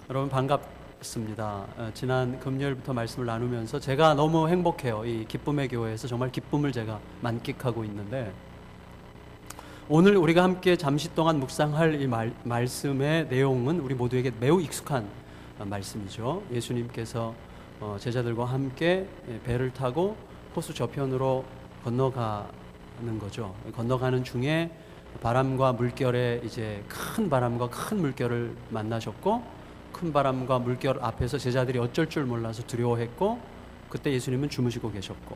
여러분 반갑습니다. 지난 금요일부터 말씀을 나누면서 제가 너무 행복해요. 이 기쁨의 교회에서 정말 기쁨을 제가 만끽하고 있는데, 오늘 우리가 함께 잠시 동안 묵상할 이 말씀의 내용은 우리 모두에게 매우 익숙한 말씀이죠. 예수님께서 제자들과 함께 배를 타고 호수 저편으로 건너가는 거죠. 건너가는 중에 바람과 물결에 이제 큰 바람과 큰 물결을 만나셨고, 큰 바람과 물결 앞에서 제자들이 어쩔 줄 몰라서 두려워했고, 그때 예수님은 주무시고 계셨고,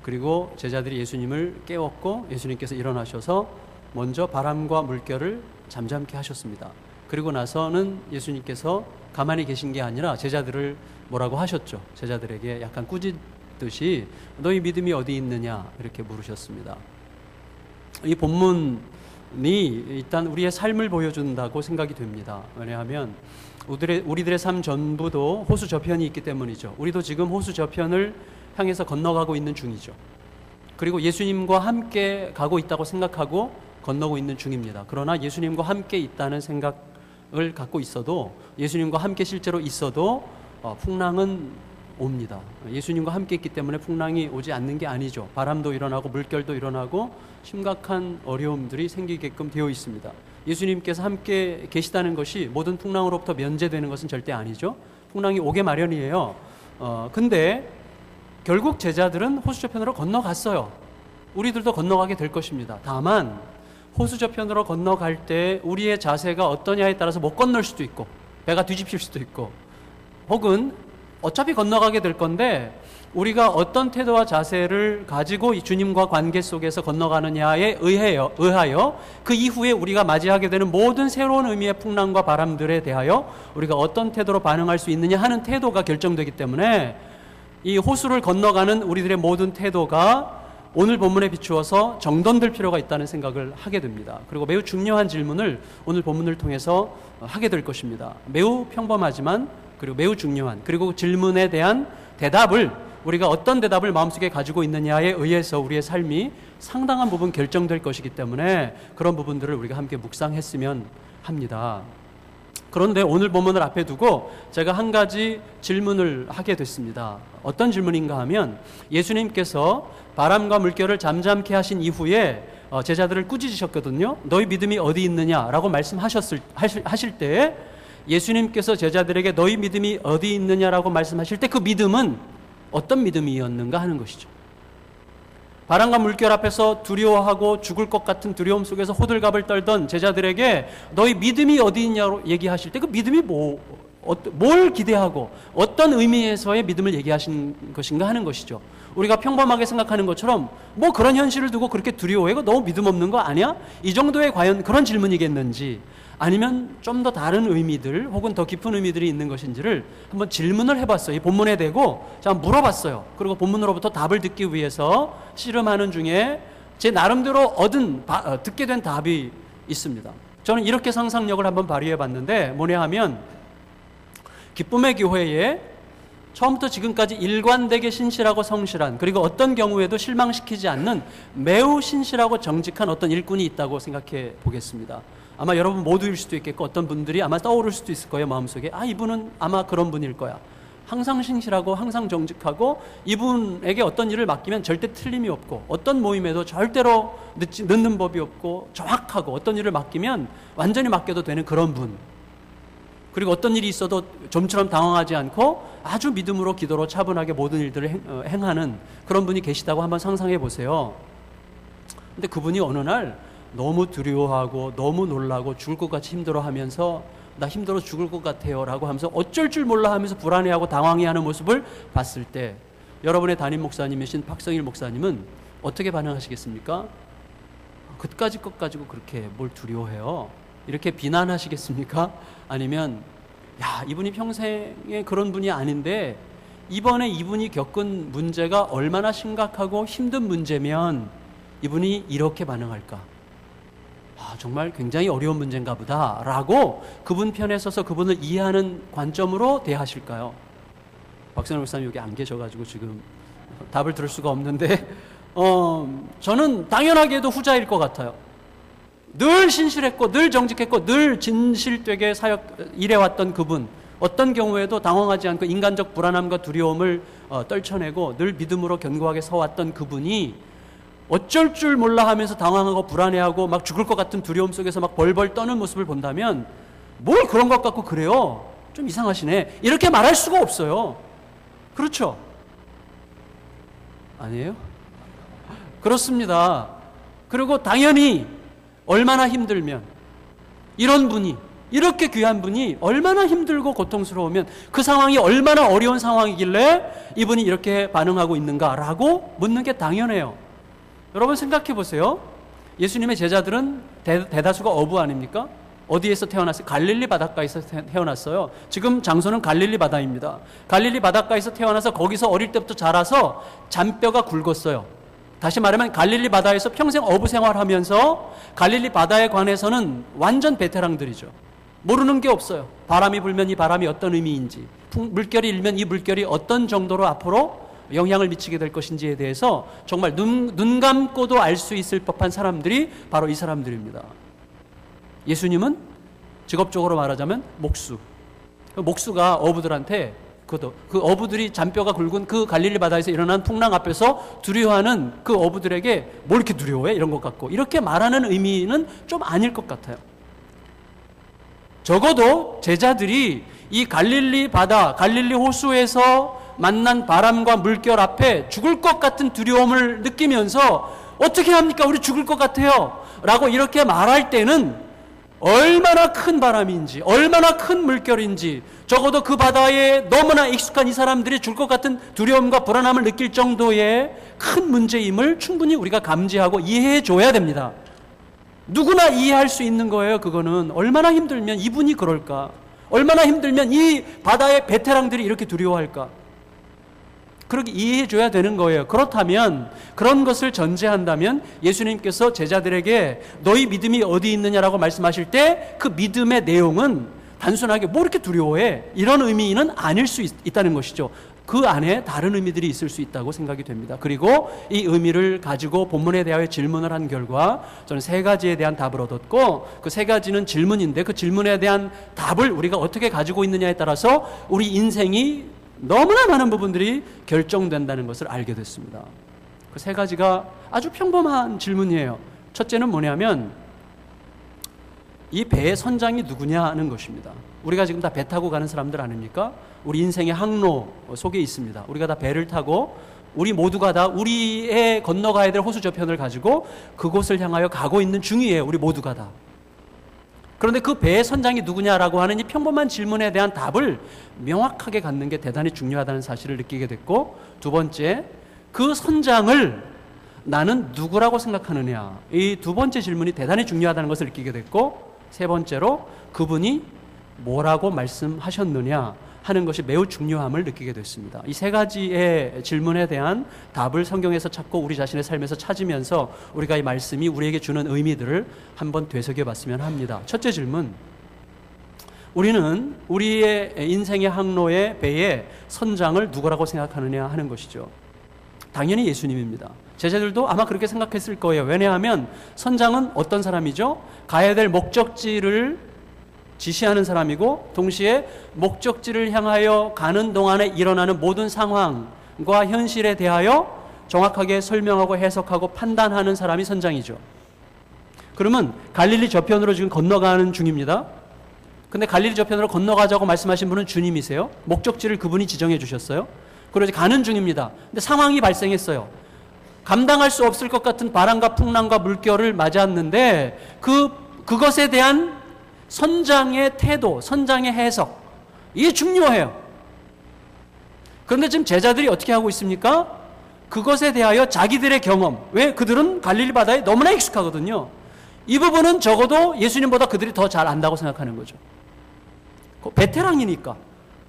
그리고 제자들이 예수님을 깨웠고 예수님께서 일어나셔서 먼저 바람과 물결을 잠잠케 하셨습니다. 그리고 나서는 예수님께서 가만히 계신 게 아니라 제자들을 뭐라고 하셨죠. 제자들에게 약간 꾸짖듯이 너희 믿음이 어디 있느냐 이렇게 물으셨습니다. 이 본문이 일단 우리의 삶을 보여준다고 생각이 됩니다. 왜냐하면 우리들의 삶 전부도 호수 저편이 있기 때문이죠. 우리도 지금 호수 저편을 향해서 건너가고 있는 중이죠. 그리고 예수님과 함께 가고 있다고 생각하고 건너고 있는 중입니다. 그러나 예수님과 함께 있다는 생각을 갖고 있어도, 예수님과 함께 실제로 있어도 풍랑은 옵니다. 예수님과 함께 있기 때문에 풍랑이 오지 않는 게 아니죠. 바람도 일어나고 물결도 일어나고 심각한 어려움들이 생기게끔 되어 있습니다. 예수님께서 함께 계시다는 것이 모든 풍랑으로부터 면제되는 것은 절대 아니죠. 풍랑이 오게 마련이에요. 근데 결국 제자들은 호수 저편으로 건너갔어요. 우리들도 건너가게 될 것입니다. 다만 호수 저편으로 건너갈 때 우리의 자세가 어떠냐에 따라서 못 건널 수도 있고, 배가 뒤집힐 수도 있고, 혹은 어차피 건너가게 될 건데 우리가 어떤 태도와 자세를 가지고 이 주님과 관계 속에서 건너가느냐에 의하여 그 이후에 우리가 맞이하게 되는 모든 새로운 의미의 풍랑과 바람들에 대하여 우리가 어떤 태도로 반응할 수 있느냐 하는 태도가 결정되기 때문에, 이 호수를 건너가는 우리들의 모든 태도가 오늘 본문에 비추어서 정돈될 필요가 있다는 생각을 하게 됩니다. 그리고 매우 중요한 질문을 오늘 본문을 통해서 하게 될 것입니다. 매우 평범하지만 그리고 매우 중요한, 그리고 질문에 대한 대답을, 우리가 어떤 대답을 마음속에 가지고 있느냐에 의해서 우리의 삶이 상당한 부분 결정될 것이기 때문에 그런 부분들을 우리가 함께 묵상했으면 합니다. 그런데 오늘 본문을 앞에 두고 제가 한 가지 질문을 하게 됐습니다. 어떤 질문인가 하면, 예수님께서 바람과 물결을 잠잠케 하신 이후에 제자들을 꾸짖으셨거든요. 너희 믿음이 어디 있느냐라고 하실 때, 예수님께서 제자들에게 너희 믿음이 어디 있느냐라고 말씀하실 때 그 믿음은 어떤 믿음이었는가 하는 것이죠. 바람과 물결 앞에서 두려워하고 죽을 것 같은 두려움 속에서 호들갑을 떨던 제자들에게 너희 믿음이 어디 있냐고 얘기하실 때 그 믿음이 뭘 기대하고 어떤 의미에서의 믿음을 얘기하신 것인가 하는 것이죠. 우리가 평범하게 생각하는 것처럼 뭐 그런 현실을 두고 그렇게 두려워해? 이거 너무 믿음 없는 거 아니야? 이 정도의 과연 그런 질문이겠는지, 아니면 좀 더 다른 의미들 혹은 더 깊은 의미들이 있는 것인지를 한번 질문을 해봤어요. 이 본문에 대고 제가 물어봤어요. 그리고 본문으로부터 답을 듣기 위해서 씨름하는 중에 제 나름대로 듣게 된 답이 있습니다. 저는 이렇게 상상력을 한번 발휘해 봤는데, 뭐냐 하면 기쁨의 교회에 처음부터 지금까지 일관되게 신실하고 성실한, 그리고 어떤 경우에도 실망시키지 않는 매우 신실하고 정직한 어떤 일꾼이 있다고 생각해 보겠습니다. 아마 여러분 모두일 수도 있겠고, 어떤 분들이 아마 떠오를 수도 있을 거예요. 마음속에 이분은 아마 그런 분일 거야. 항상 신실하고 항상 정직하고, 이분에게 어떤 일을 맡기면 절대 틀림이 없고, 어떤 모임에도 절대로 늦는 법이 없고, 정확하고, 어떤 일을 맡기면 완전히 맡겨도 되는 그런 분. 그리고 어떤 일이 있어도 좀처럼 당황하지 않고 아주 믿음으로 기도로 차분하게 모든 일들을 행하는 그런 분이 계시다고 한번 상상해 보세요. 근데 그분이 어느 날 너무 두려워하고 너무 놀라고 죽을 것 같이 힘들어하면서 나 힘들어 죽을 것 같아요 라고 하면서 어쩔 줄 몰라 하면서 불안해하고 당황해하는 모습을 봤을 때, 여러분의 담임 목사님이신 박성일 목사님은 어떻게 반응하시겠습니까? 그까짓 것 가지고 그렇게 뭘 두려워해요? 이렇게 비난하시겠습니까? 아니면 이분이 평생에 그런 분이 아닌데 이번에 이분이 겪은 문제가 얼마나 심각하고 힘든 문제면 이분이 이렇게 반응할까? 정말 굉장히 어려운 문제인가 보다 라고 그분 편에 서서 그분을 이해하는 관점으로 대하실까요? 박선영 목사님 여기 안 계셔가지고 지금 답을 들을 수가 없는데 저는 당연하게도 후자일 것 같아요. 늘 신실했고 늘 정직했고 늘 진실되게 일해왔던 그분, 어떤 경우에도 당황하지 않고 인간적 불안함과 두려움을 떨쳐내고 늘 믿음으로 견고하게 서왔던 그분이 어쩔 줄 몰라 하면서 당황하고 불안해하고 막 죽을 것 같은 두려움 속에서 막 벌벌 떠는 모습을 본다면 뭘 그런 것 같고 그래요? 좀 이상하시네. 이렇게 말할 수가 없어요. 그렇죠? 아니에요? 그렇습니다. 그리고 당연히 얼마나 힘들면 이런 분이 이렇게 귀한 분이 얼마나 힘들고 고통스러우면 그 상황이 얼마나 어려운 상황이길래 이분이 이렇게 반응하고 있는가라고 묻는 게 당연해요. 여러분 생각해 보세요. 예수님의 제자들은 대다수가 어부 아닙니까? 어디에서 태어났어요? 갈릴리 바닷가에서 태어났어요. 지금 장소는 갈릴리 바다입니다. 갈릴리 바닷가에서 태어나서 거기서 어릴 때부터 자라서 잔뼈가 굵었어요. 다시 말하면 갈릴리 바다에서 평생 어부 생활하면서 갈릴리 바다에 관해서는 완전 베테랑들이죠. 모르는 게 없어요. 바람이 불면 이 바람이 어떤 의미인지, 물결이 일면 이 물결이 어떤 정도로 앞으로 영향을 미치게 될 것인지에 대해서 정말 눈 감고도 알 수 있을 법한 사람들이 바로 이 사람들입니다. 예수님은 직업적으로 말하자면 목수. 그 목수가 어부들한테 그 어부들이 잔뼈가 굵은 그 갈릴리 바다에서 일어난 풍랑 앞에서 두려워하는 그 어부들에게 뭘 이렇게 두려워해? 이런 것 같고 이렇게 말하는 의미는 좀 아닐 것 같아요. 적어도 제자들이 이 갈릴리 바다, 갈릴리 호수에서 만난 바람과 물결 앞에 죽을 것 같은 두려움을 느끼면서 어떻게 합니까? 우리 죽을 것 같아요. 라고 이렇게 말할 때는 얼마나 큰 바람인지, 얼마나 큰 물결인지, 적어도 그 바다에 너무나 익숙한 이 사람들이 죽을 것 같은 두려움과 불안함을 느낄 정도의 큰 문제임을 충분히 우리가 감지하고 이해해 줘야 됩니다. 누구나 이해할 수 있는 거예요. 그거는 얼마나 힘들면 이분이 그럴까, 얼마나 힘들면 이 바다의 베테랑들이 이렇게 두려워할까, 그렇게 이해해 줘야 되는 거예요. 그렇다면, 그런 것을 전제한다면 예수님께서 제자들에게 너희 믿음이 어디 있느냐라고 말씀하실 때 그 믿음의 내용은 단순하게 뭐 이렇게 두려워해, 이런 의미는 아닐 수 있다는 것이죠. 그 안에 다른 의미들이 있을 수 있다고 생각이 됩니다. 그리고 이 의미를 가지고 본문에 대하여 질문을 한 결과 저는 세 가지에 대한 답을 얻었고, 그 세 가지는 질문인데 그 질문에 대한 답을 우리가 어떻게 가지고 있느냐에 따라서 우리 인생이 너무나 많은 부분들이 결정된다는 것을 알게 됐습니다. 그 세 가지가 아주 평범한 질문이에요. 첫째는 뭐냐면 이 배의 선장이 누구냐 하는 것입니다. 우리가 지금 다 배 타고 가는 사람들 아닙니까? 우리 인생의 항로 속에 있습니다. 우리가 다 배를 타고 우리 모두가 다 우리의 건너가야 될 호수 저편을 가지고 그곳을 향하여 가고 있는 중이에요. 우리 모두가 다. 그런데 그 배의 선장이 누구냐라고 하는 이 평범한 질문에 대한 답을 명확하게 갖는 게 대단히 중요하다는 사실을 느끼게 됐고, 두 번째, 그 선장을 나는 누구라고 생각하느냐, 이 두 번째 질문이 대단히 중요하다는 것을 느끼게 됐고, 세 번째로 그분이 뭐라고 말씀하셨느냐 하는 것이 매우 중요함을 느끼게 됐습니다. 이 세 가지의 질문에 대한 답을 성경에서 찾고 우리 자신의 삶에서 찾으면서 우리가 이 말씀이 우리에게 주는 의미들을 한번 되새겨 봤으면 합니다. 첫째 질문, 우리는 우리의 인생의 항로의 배의 선장을 누구라고 생각하느냐 하는 것이죠. 당연히 예수님입니다. 제자들도 아마 그렇게 생각했을 거예요. 왜냐하면 선장은 어떤 사람이죠? 가야 될 목적지를 지시하는 사람이고, 동시에 목적지를 향하여 가는 동안에 일어나는 모든 상황과 현실에 대하여 정확하게 설명하고 해석하고 판단하는 사람이 선장이죠. 그러면 갈릴리 저편으로 지금 건너가는 중입니다. 근데 갈릴리 저편으로 건너가자고 말씀하신 분은 주님이세요. 목적지를 그분이 지정해 주셨어요. 그러지 가는 중입니다. 근데 상황이 발생했어요. 감당할 수 없을 것 같은 바람과 풍랑과 물결을 맞았는데 그것에 대한 선장의 태도, 선장의 해석, 이게 중요해요. 그런데 지금 제자들이 어떻게 하고 있습니까? 그것에 대하여 자기들의 경험, 왜? 그들은 갈릴리 바다에 너무나 익숙하거든요. 이 부분은 적어도 예수님보다 그들이 더 잘 안다고 생각하는 거죠. 베테랑이니까.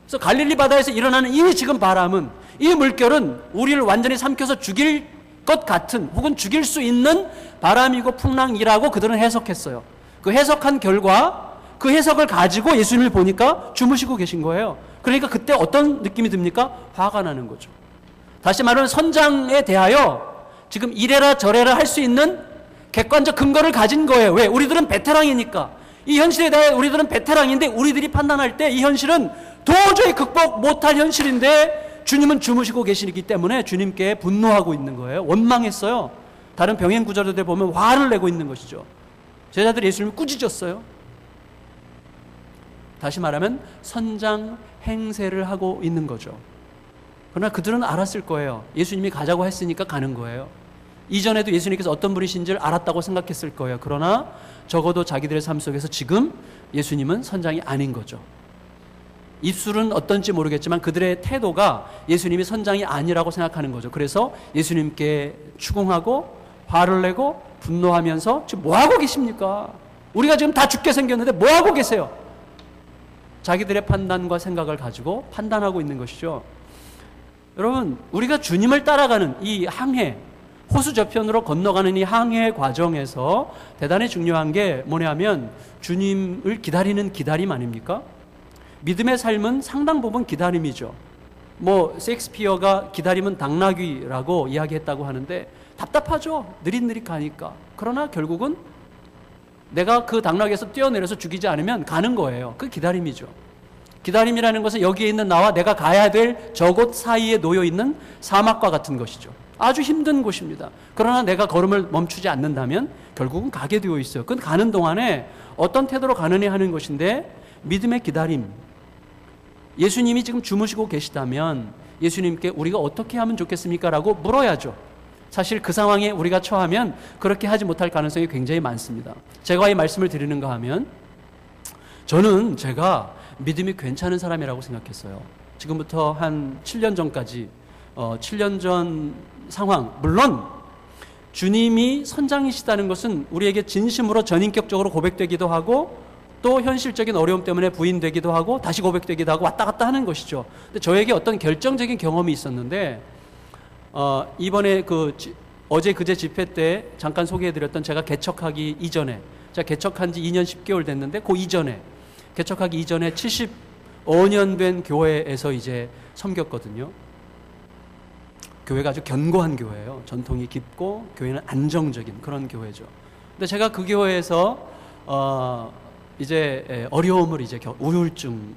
그래서 갈릴리 바다에서 일어나는 이 지금 바람은, 이 물결은 우리를 완전히 삼켜서 죽일 것 같은, 혹은 죽일 수 있는 바람이고 풍랑이라고 그들은 해석했어요. 그 해석한 결과 그 해석을 가지고 예수님을 보니까 주무시고 계신 거예요. 그러니까 그때 어떤 느낌이 듭니까? 화가 나는 거죠. 다시 말하면 선장에 대하여 지금 이래라 저래라 할 수 있는 객관적 근거를 가진 거예요. 왜? 우리들은 베테랑이니까. 이 현실에 대해 우리들은 베테랑인데 우리들이 판단할 때 이 현실은 도저히 극복 못할 현실인데 주님은 주무시고 계시기 때문에 주님께 분노하고 있는 거예요. 원망했어요. 다른 병행 구절들 보면 화를 내고 있는 것이죠. 제자들이 예수님을 꾸짖었어요. 다시 말하면 선장 행세를 하고 있는 거죠. 그러나 그들은 알았을 거예요. 예수님이 가자고 했으니까 가는 거예요. 이전에도 예수님께서 어떤 분이신지를 알았다고 생각했을 거예요. 그러나 적어도 자기들의 삶 속에서 지금 예수님은 선장이 아닌 거죠. 입술은 어떤지 모르겠지만 그들의 태도가 예수님이 선장이 아니라고 생각하는 거죠. 그래서 예수님께 추궁하고 화를 내고 분노하면서 지금 뭐하고 계십니까? 우리가 지금 다 죽게 생겼는데 뭐하고 계세요? 자기들의 판단과 생각을 가지고 판단하고 있는 것이죠. 여러분, 우리가 주님을 따라가는 이 항해, 호수 저편으로 건너가는 이 항해 과정에서 대단히 중요한 게 뭐냐면 주님을 기다리는 기다림 아닙니까? 믿음의 삶은 상당 부분 기다림이죠. 셰익스피어가 기다림은 당나귀라고 이야기했다고 하는데 답답하죠. 느릿느릿 가니까. 그러나 결국은 내가 그 당나귀에서 뛰어내려서 죽이지 않으면 가는 거예요. 그 기다림이죠. 기다림이라는 것은 여기에 있는 나와 내가 가야 될 저곳 사이에 놓여 있는 사막과 같은 것이죠. 아주 힘든 곳입니다. 그러나 내가 걸음을 멈추지 않는다면 결국은 가게 되어 있어요. 그건 가는 동안에 어떤 태도로 가느냐 하는 것인데 믿음의 기다림. 예수님이 지금 주무시고 계시다면 예수님께 우리가 어떻게 하면 좋겠습니까? 라고 물어야죠. 사실 그 상황에 우리가 처하면 그렇게 하지 못할 가능성이 굉장히 많습니다. 제가 이 말씀을 드리는가 하면 저는 제가 믿음이 괜찮은 사람이라고 생각했어요. 지금부터 한 7년 전까지 7년 전 상황, 물론 주님이 선장이시다는 것은 우리에게 진심으로 전인격적으로 고백되기도 하고 또 현실적인 어려움 때문에 부인되기도 하고 다시 고백되기도 하고 왔다 갔다 하는 것이죠. 근데 저에게 어떤 결정적인 경험이 있었는데 이번에 어제 그제 집회 때 잠깐 소개해드렸던 제가 개척하기 이전에, 제가 개척한 지 2년 10개월 됐는데 그 이전에, 개척하기 이전에 75년 된 교회에서 이제 섬겼거든요. 교회가 아주 견고한 교회예요. 전통이 깊고 교회는 안정적인 그런 교회죠. 근데 제가 그 교회에서 이제 어려움을 우울증,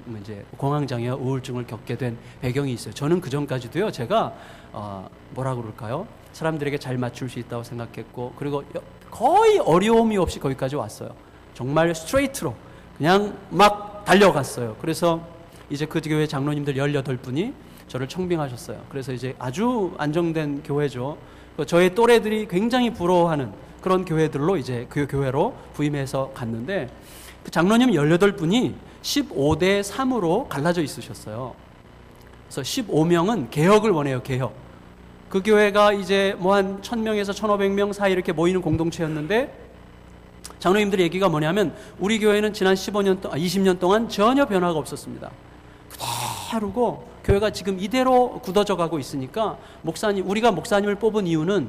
공황장애와 우울증을 겪게 된 배경이 있어요. 저는 그 전까지도요, 제가 뭐라 그럴까요? 사람들에게 잘 맞출 수 있다고 생각했고, 그리고 거의 어려움이 없이 거기까지 왔어요. 정말 스트레이트로 그냥 막 달려갔어요. 그래서 이제 그 교회 장로님들 18분이 저를 청빙하셨어요. 그래서 이제 아주 안정된 교회죠. 저의 또래들이 굉장히 부러워하는 그런 교회들로 이제 그 교회로 부임해서 갔는데, 그 장로님 18분이 15대 3으로 갈라져 있으셨어요. 그래서 15명은 개혁을 원해요, 개혁. 그 교회가 이제 한 1000명에서 1500명 사이 이렇게 모이는 공동체였는데, 장로님들의 얘기가 뭐냐면, 우리 교회는 지난 20년 동안 전혀 변화가 없었습니다. 그대로고, 교회가 지금 이대로 굳어져 가고 있으니까, 우리가 목사님을 뽑은 이유는,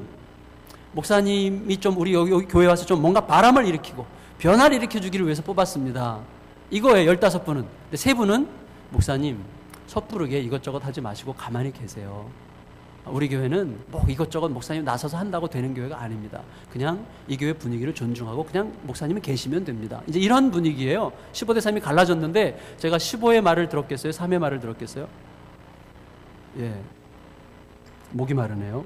목사님이 좀 우리 여기 교회 와서 좀 뭔가 바람을 일으키고, 변화를 일으켜주기를 위해서 뽑았습니다. 이거예요, 15분은. 근데 3분은, 목사님, 섣부르게 이것저것 하지 마시고 가만히 계세요. 우리 교회는 이것저것 목사님 나서서 한다고 되는 교회가 아닙니다. 그냥 이 교회 분위기를 존중하고 그냥 목사님이 계시면 됩니다. 이제 이런 분위기예요. 15대 3이 갈라졌는데 제가 15의 말을 들었겠어요? 3의 말을 들었겠어요? 예. 목이 마르네요.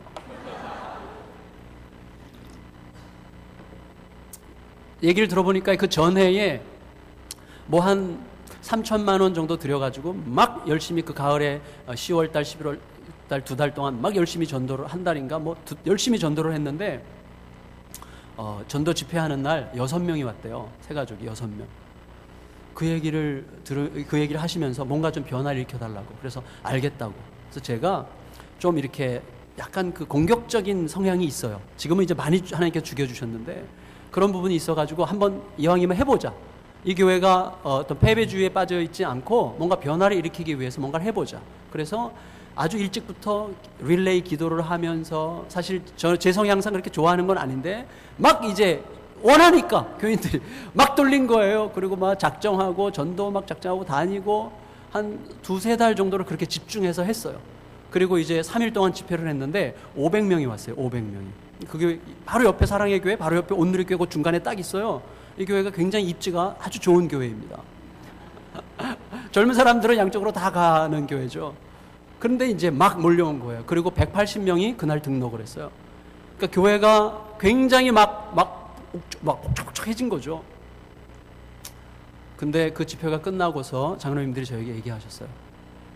얘기를 들어보니까 그 전해에 한 3천만 원 정도 들여가지고 막 열심히 그 가을에 10월 달, 11월 달 2달 동안 막 열심히 전도를, 한 달인가 열심히 전도를 했는데, 전도 집회하는 날 6명이 왔대요. 세 가족이 6명. 그 얘기를 하시면서 뭔가 좀 변화를 일으켜달라고. 그래서 알겠다고. 그래서 제가 좀 이렇게 약간 그 공격적인 성향이 있어요. 지금은 이제 많이 하나님께서 죽여주셨는데, 그런 부분이 있어가지고 한번 이왕이면 해보자. 이 교회가 어떤 패배주의에 빠져 있지 않고 뭔가 변화를 일으키기 위해서 뭔가를 해보자. 그래서 아주 일찍부터 릴레이 기도를 하면서, 사실 제 성향 항상 그렇게 좋아하는 건 아닌데 막 이제 원하니까 교인들이 막 돌린 거예요. 그리고 막 작정하고 전도 막 작정하고 다니고 한 2-3달 정도를 그렇게 집중해서 했어요. 그리고 이제 3일 동안 집회를 했는데 500명이 왔어요. 500명이. 그게 바로 옆에 사랑의 교회, 바로 옆에 온누리 교회 그 중간에 딱 있어요. 이 교회가 굉장히 입지가 아주 좋은 교회입니다. 젊은 사람들은 양쪽으로 다 가는 교회죠. 그런데 이제 막 몰려온 거예요. 그리고 180명이 그날 등록을 했어요. 그러니까 교회가 굉장히 막 복잡복잡해진 거죠. 근데 그 집회가 끝나고서 장로님들이 저에게 얘기하셨어요.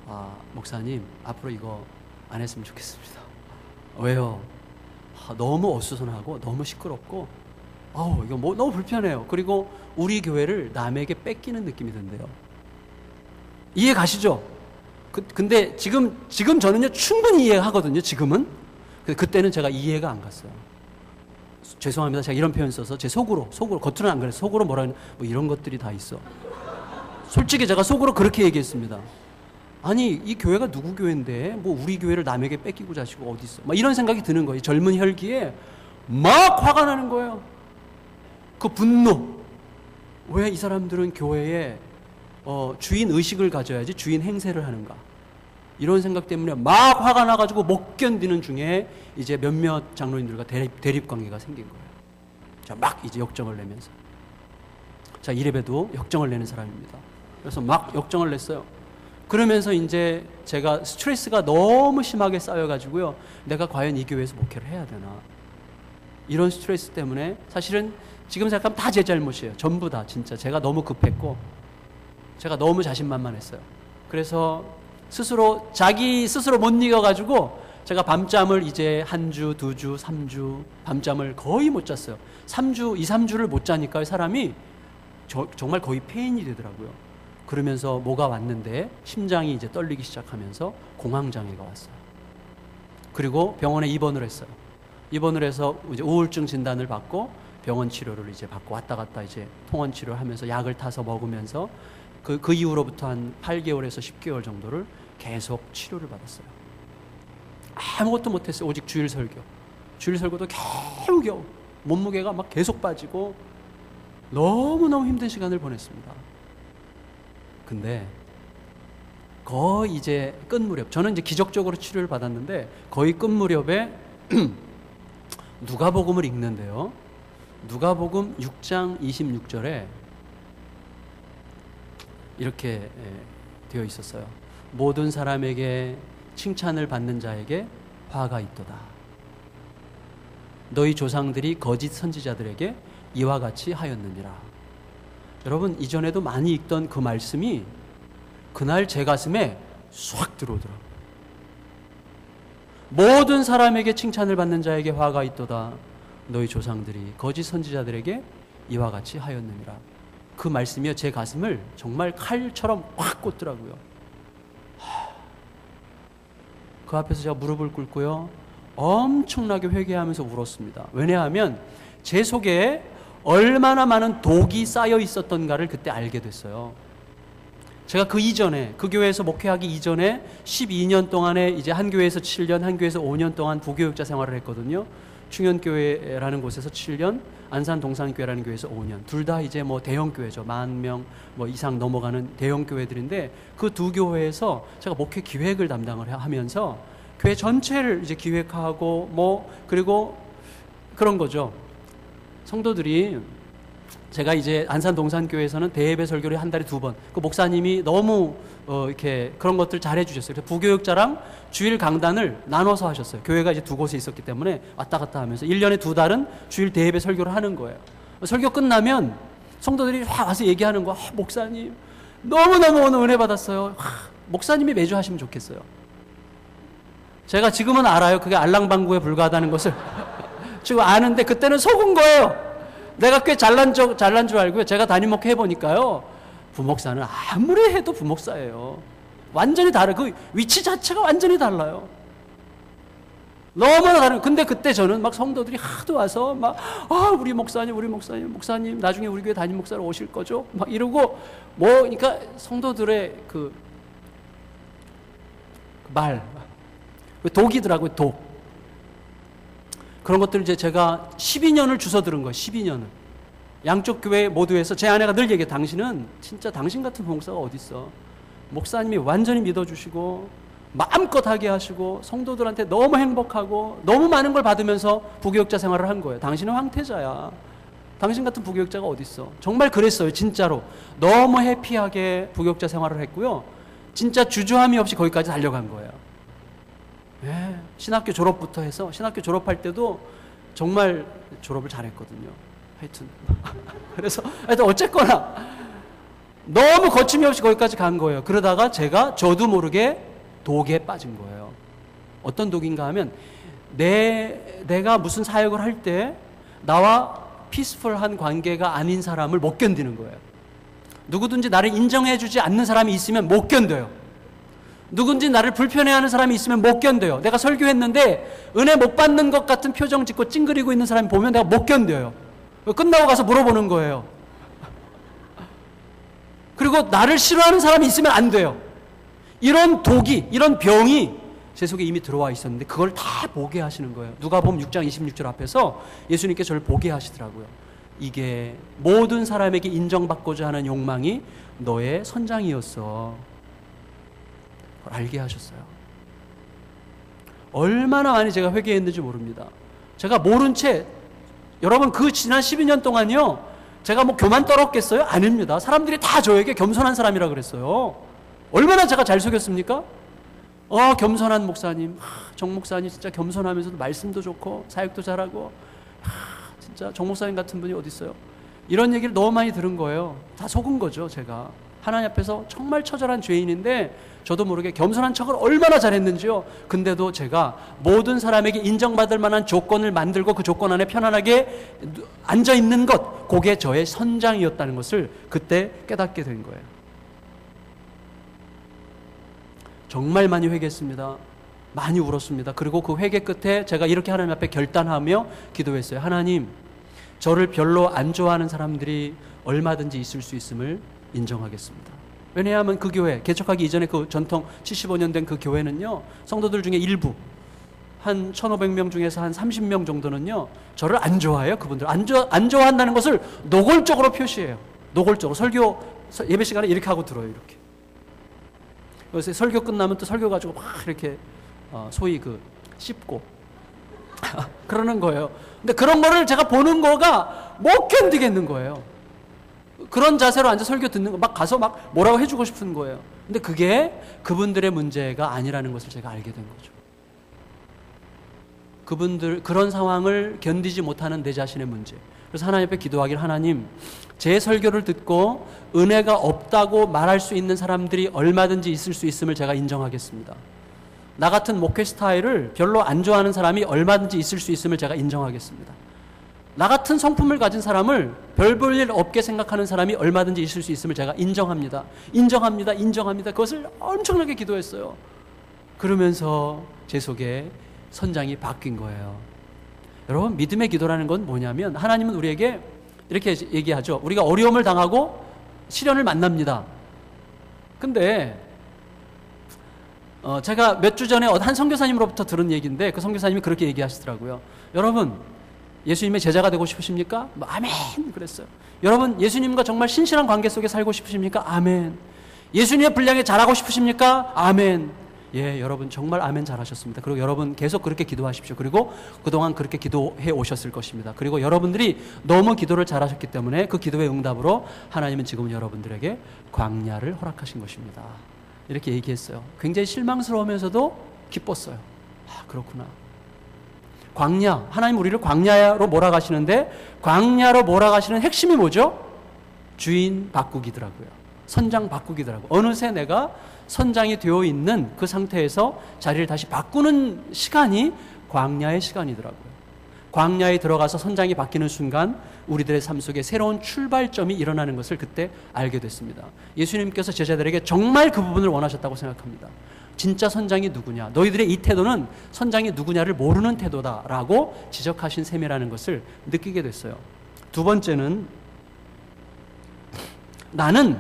아, 목사님, 앞으로 이거 안 했으면 좋겠습니다. 왜요? 너무 어수선하고 너무 시끄럽고 이거 뭐 너무 불편해요. 그리고 우리 교회를 남에게 뺏기는 느낌이 든대요. 이해 가시죠? 근데 지금 저는요 충분히 이해하거든요. 지금은. 그때는 제가 이해가 안 갔어요. 죄송합니다. 제가 이런 표현 써서 제 속으로 겉으로는 안 그랬어요. 속으로 뭐라 하냐, 뭐 이런 것들이 다 있어. 솔직히 제가 속으로 그렇게 얘기했습니다. 아니, 이 교회가 누구 교회인데 뭐 우리 교회를 남에게 뺏기고 자시고 어디 있어? 막 이런 생각이 드는 거예요. 젊은 혈기에 막 화가 나는 거예요. 그 분노. 왜 이 사람들은 교회에 주인 의식을 가져야지 주인 행세를 하는가? 이런 생각 때문에 막 화가 나가지고 못 견디는 중에 이제 몇몇 장로님들과 대립 관계가 생긴 거예요. 자, 막 이제 역정을 내면서. 자, 이래봬도 역정을 내는 사람입니다. 그래서 막 역정을 냈어요. 그러면서 이제 제가 스트레스가 너무 심하게 쌓여가지고요. 내가 과연 이 교회에서 목회를 해야 되나. 이런 스트레스 때문에 사실은 지금 생각하면 다 제 잘못이에요. 전부 다 진짜. 제가 너무 급했고 제가 너무 자신만만했어요. 그래서 자기 스스로 못 이겨가지고 제가 밤잠을 이제 1주, 2주, 3주 밤잠을 거의 못 잤어요. 2, 3주를 못 자니까 사람이 정말 거의 폐인이 되더라고요. 그러면서 뭐가 왔는데 심장이 이제 떨리기 시작하면서 공황장애가 왔어요. 그리고 병원에 입원을 했어요. 입원을 해서 이제 우울증 진단을 받고 병원 치료를 이제 받고 왔다 갔다 이제 통원 치료를 하면서 약을 타서 먹으면서 그 이후로부터 한 8개월에서 10개월 정도를 계속 치료를 받았어요. 아무것도 못했어요. 오직 주일 설교. 주일 설교도 겨우겨우 몸무게가 막 계속 빠지고 너무너무 힘든 시간을 보냈습니다. 근데 거의 이제 끝 무렵, 저는 이제 기적적으로 치료를 받았는데 거의 끝 무렵에 누가복음을 읽는데요. 누가복음 6장 26절에 이렇게 되어 있었어요. 모든 사람에게 칭찬을 받는 자에게 화가 있도다. 너희 조상들이 거짓 선지자들에게 이와 같이 하였느니라. 여러분, 이전에도 많이 읽던 그 말씀이 그날 제 가슴에 쏙 들어오더라고요. 모든 사람에게 칭찬을 받는 자에게 화가 있도다. 너희 조상들이 거짓 선지자들에게 이와 같이 하였느니라. 그 말씀이요, 제 가슴을 정말 칼처럼 확 꽂더라고요. 그 앞에서 제가 무릎을 꿇고요, 엄청나게 회개하면서 울었습니다. 왜냐하면 제 속에 얼마나 많은 독이 쌓여 있었던가를 그때 알게 됐어요. 제가 그 이전에, 그 교회에서 목회하기 이전에 12년 동안에 이제 한 교회에서 7년, 한 교회에서 5년 동안 부교육자 생활을 했거든요. 충현교회라는 곳에서 7년, 안산 동산교회라는 교회에서 5년. 둘 다 이제 뭐 대형교회죠. 10,000명 뭐 이상 넘어가는 대형교회들인데 그 두 교회에서 제가 목회 기획을 담당을 하면서 교회 전체를 이제 기획하고 뭐 그리고 그런 거죠. 성도들이 제가 이제 안산 동산교회에서는 대예배 설교를 한 달에 2번. 그 목사님이 너무 이렇게 그런 것들 잘해 주셨어요. 그래서 부교육자랑 주일 강단을 나눠서 하셨어요. 교회가 이제 두 곳에 있었기 때문에 왔다 갔다 하면서 1년에 2달은 주일 대예배 설교를 하는 거예요. 설교 끝나면 성도들이 와 와서 얘기하는 거, 목사님 너무너무 오늘 은혜 받았어요. 목사님이 매주 하시면 좋겠어요. 제가 지금은 알아요. 그게 알랑방구에 불과하다는 것을 지금 아는데 그때는 속은 거예요. 내가 꽤 잘난 줄 알고요. 제가 담임 목회 해보니까요, 부목사는 아무리 해도 부목사예요. 완전히 다르. 그 위치 자체가 완전히 달라요. 너무나 다른. 근데 그때 저는 막 성도들이 하도 와서 막 우리 목사님 나중에 우리 교회 담임 목사로 오실 거죠? 막 이러고 뭐 그러니까 성도들의 그 말 독이더라고요. 독. 그런 것들을 이제 제가 12년을 주워 들은 거예요. 12년을. 양쪽 교회 모두에서 제 아내가 늘 얘기해요. 당신은 진짜 당신 같은 목사가 어딨어. 목사님이 완전히 믿어주시고 마음껏 하게 하시고 성도들한테 너무 행복하고 너무 많은 걸 받으면서 부교육자 생활을 한 거예요. 당신은 황태자야. 당신 같은 부교육자가 어디 있어? 정말 그랬어요. 진짜로. 너무 해피하게 부교육자 생활을 했고요. 진짜 주저함이 없이 거기까지 달려간 거예요. 네, 신학교 졸업부터 해서 신학교 졸업할 때도 정말 졸업을 잘했거든요. 하여튼 그래서 하여튼 어쨌거나 너무 거침이 없이 거기까지 간 거예요. 그러다가 저도 모르게 독에 빠진 거예요. 어떤 독인가 하면 내가 무슨 사역을 할 때 나와 피스풀한 관계가 아닌 사람을 못 견디는 거예요. 누구든지 나를 인정해주지 않는 사람이 있으면 못 견뎌요. 누군지 나를 불편해하는 사람이 있으면 못 견뎌요. 내가 설교했는데 은혜 못 받는 것 같은 표정 짓고 찡그리고 있는 사람이 보면 내가 못 견뎌요. 끝나고 가서 물어보는 거예요. 그리고 나를 싫어하는 사람이 있으면 안 돼요. 이런 독이, 이런 병이 제 속에 이미 들어와 있었는데 그걸 다 보게 하시는 거예요. 누가복음 6장 26절 앞에서 예수님께 저를 보게 하시더라고요. 이게 모든 사람에게 인정받고자 하는 욕망이 너의 선장이었어. 그걸 알게 하셨어요. 얼마나 많이 제가 회개했는지 모릅니다. 제가 모른 채 여러분 그 지난 12년 동안요 제가 뭐 교만 떨었겠어요? 아닙니다. 사람들이 다 저에게 겸손한 사람이라 그랬어요. 얼마나 제가 잘 속였습니까? 겸손한 목사님, 정 목사님 진짜 겸손하면서도 말씀도 좋고 사역도 잘하고 진짜 정 목사님 같은 분이 어디 있어요? 이런 얘기를 너무 많이 들은 거예요. 다 속은 거죠. 제가 하나님 앞에서 정말 처절한 죄인인데 저도 모르게 겸손한 척을 얼마나 잘했는지요. 근데도 제가 모든 사람에게 인정받을 만한 조건을 만들고 그 조건 안에 편안하게 앉아있는 것, 그게 저의 선장이었다는 것을 그때 깨닫게 된 거예요. 정말 많이 회개했습니다. 많이 울었습니다. 그리고 그 회개 끝에 제가 이렇게 하나님 앞에 결단하며 기도했어요. 하나님, 저를 별로 안 좋아하는 사람들이 얼마든지 있을 수 있음을 인정하겠습니다. 왜냐하면 그 교회, 개척하기 이전에 그 전통 75년 된 그 교회는요, 성도들 중에 일부, 한 1,500명 중에서 한 30명 정도는요, 저를 안 좋아해요. 그분들. 안 좋아한다는 것을 노골적으로 표시해요. 노골적으로. 예배 시간에 이렇게 하고 들어요, 이렇게. 그래서 설교 끝나면 또 설교 가지고 막 이렇게 소위 씹고 그러는 거예요. 근데 그런 거를 제가 보는 거가 못 견디겠는 거예요. 그런 자세로 앉아 설교 듣는 거 막 가서 막 뭐라고 해주고 싶은 거예요. 근데 그게 그분들의 문제가 아니라는 것을 제가 알게 된 거죠. 그런 상황을 견디지 못하는 내 자신의 문제. 그래서 하나님 앞에 기도하길, 하나님, 제 설교를 듣고 은혜가 없다고 말할 수 있는 사람들이 얼마든지 있을 수 있음을 제가 인정하겠습니다. 나 같은 목회 스타일을 별로 안 좋아하는 사람이 얼마든지 있을 수 있음을 제가 인정하겠습니다. 나 같은 성품을 가진 사람을 별 볼 일 없게 생각하는 사람이 얼마든지 있을 수 있음을 제가 인정합니다. 인정합니다. 인정합니다. 그것을 엄청나게 기도했어요. 그러면서 제 속에 선장이 바뀐 거예요. 여러분, 믿음의 기도라는 건 뭐냐면, 하나님은 우리에게 이렇게 얘기하죠. 우리가 어려움을 당하고 시련을 만납니다. 근데 제가 몇 주 전에 한 선교사님으로부터 들은 얘기인데, 그 선교사님이 그렇게 얘기하시더라고요. 여러분, 예수님의 제자가 되고 싶으십니까? 아멘! 그랬어요. 여러분, 예수님과 정말 신실한 관계 속에 살고 싶으십니까? 아멘. 예수님의 분량에 잘하고 싶으십니까? 아멘. 예, 여러분 정말 아멘 잘하셨습니다. 그리고 여러분 계속 그렇게 기도하십시오. 그리고 그동안 그렇게 기도해 오셨을 것입니다. 그리고 여러분들이 너무 기도를 잘하셨기 때문에 그 기도의 응답으로 하나님은 지금 여러분들에게 광야를 허락하신 것입니다. 이렇게 얘기했어요. 굉장히 실망스러우면서도 기뻤어요. 아, 그렇구나. 광야, 하나님 우리를 광야로 몰아가시는데, 광야로 몰아가시는 핵심이 뭐죠? 주인 바꾸기더라고요. 선장 바꾸기더라고요. 어느새 내가 선장이 되어 있는 그 상태에서 자리를 다시 바꾸는 시간이 광야의 시간이더라고요. 광야에 들어가서 선장이 바뀌는 순간 우리들의 삶 속에 새로운 출발점이 일어나는 것을 그때 알게 됐습니다. 예수님께서 제자들에게 정말 그 부분을 원하셨다고 생각합니다. 진짜 선장이 누구냐? 너희들의 이 태도는 선장이 누구냐를 모르는 태도다라고 지적하신 셈이라는 것을 느끼게 됐어요. 두 번째는, 나는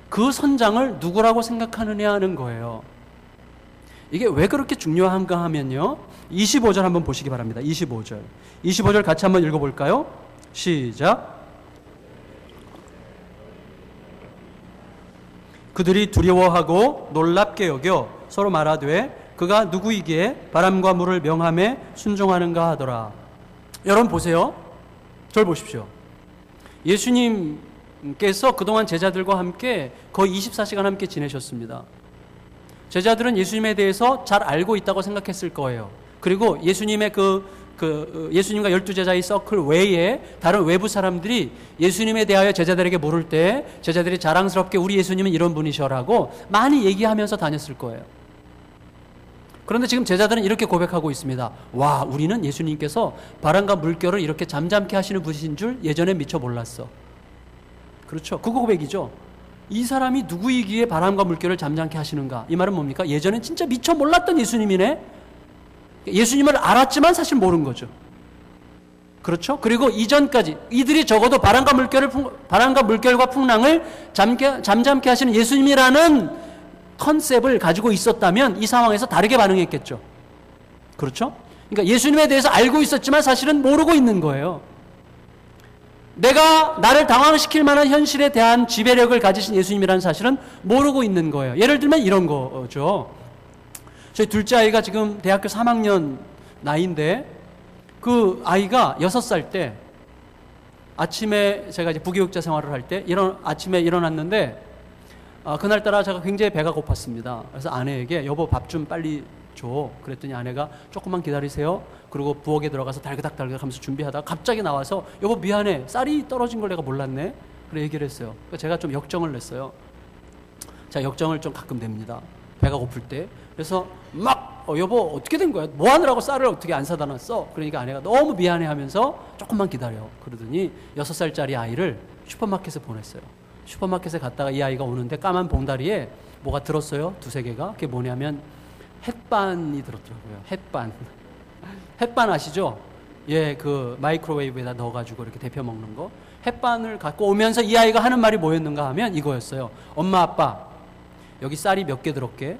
그 선장을 누구라고 생각하느냐 하는 거예요. 이게 왜 그렇게 중요한가 하면요, 25절 한번 보시기 바랍니다. 25절 같이 한번 읽어볼까요? 시작. 그들이 두려워하고 놀랍게 여겨 서로 말하되 그가 누구이기에 바람과 물을 명함에 순종하는가 하더라. 여러분 보세요. 저를 보십시오. 예수님께서 그동안 제자들과 함께 거의 24시간 함께 지내셨습니다. 제자들은 예수님에 대해서 잘 알고 있다고 생각했을 거예요. 그리고 예수님의 예수님과 12제자의 서클 외에 다른 외부 사람들이 예수님에 대하여 제자들에게 물을 때 제자들이 자랑스럽게 우리 예수님은 이런 분이셔라고 많이 얘기하면서 다녔을 거예요. 그런데 지금 제자들은 이렇게 고백하고 있습니다. 와, 우리는 예수님께서 바람과 물결을 이렇게 잠잠케 하시는 분이신 줄 예전에 미처 몰랐어. 그렇죠? 그 고백이죠. 이 사람이 누구이기에 바람과 물결을 잠잠케 하시는가? 이 말은 뭡니까? 예전엔 진짜 미처 몰랐던 예수님이네. 예수님을 알았지만 사실 모른 거죠. 그렇죠? 그리고 이전까지 이들이 적어도 바람과 물결과 풍랑을 잠잠케 하시는 예수님이라는 컨셉을 가지고 있었다면 이 상황에서 다르게 반응했겠죠. 그렇죠? 그러니까 예수님에 대해서 알고 있었지만 사실은 모르고 있는 거예요. 내가 나를 당황시킬 만한 현실에 대한 지배력을 가지신 예수님이라는 사실은 모르고 있는 거예요. 예를 들면 이런 거죠. 저희 둘째 아이가 지금 대학교 3학년 나이인데 그 아이가 6살 때 아침에 제가 이제 부교육자 생활을 할 때 아침에 일어났는데 그날따라 제가 굉장히 배가 고팠습니다. 그래서 아내에게 여보 밥 좀 빨리 줘. 그랬더니 아내가 조금만 기다리세요. 그리고 부엌에 들어가서 달그닥 하면서 준비하다가 갑자기 나와서 여보 미안해. 쌀이 떨어진 걸 내가 몰랐네. 그래 얘기를 했어요. 그러니까 제가 좀 역정을 냈어요. 제가 역정을 좀 가끔 냅니다. 배가 고플 때. 그래서 막 여보 어떻게 된 거야? 뭐 하느라고 쌀을 어떻게 안 사다 놨어? 그러니까 아내가 너무 미안해 하면서 조금만 기다려. 그러더니 6살짜리 아이를 슈퍼마켓에 보냈어요. 슈퍼마켓에 갔다가 이 아이가 오는데 까만 봉다리에 뭐가 들었어요? 2-3개가. 그게 뭐냐면 햇반이 들었더라고요. 햇반 아시죠? 예, 그 마이크로웨이브에다 넣어가지고 이렇게 데펴 먹는 거. 햇반을 갖고 오면서 이 아이가 하는 말이 뭐였는가 하면 이거였어요. 엄마 아빠 여기 쌀이 몇 개 들었게?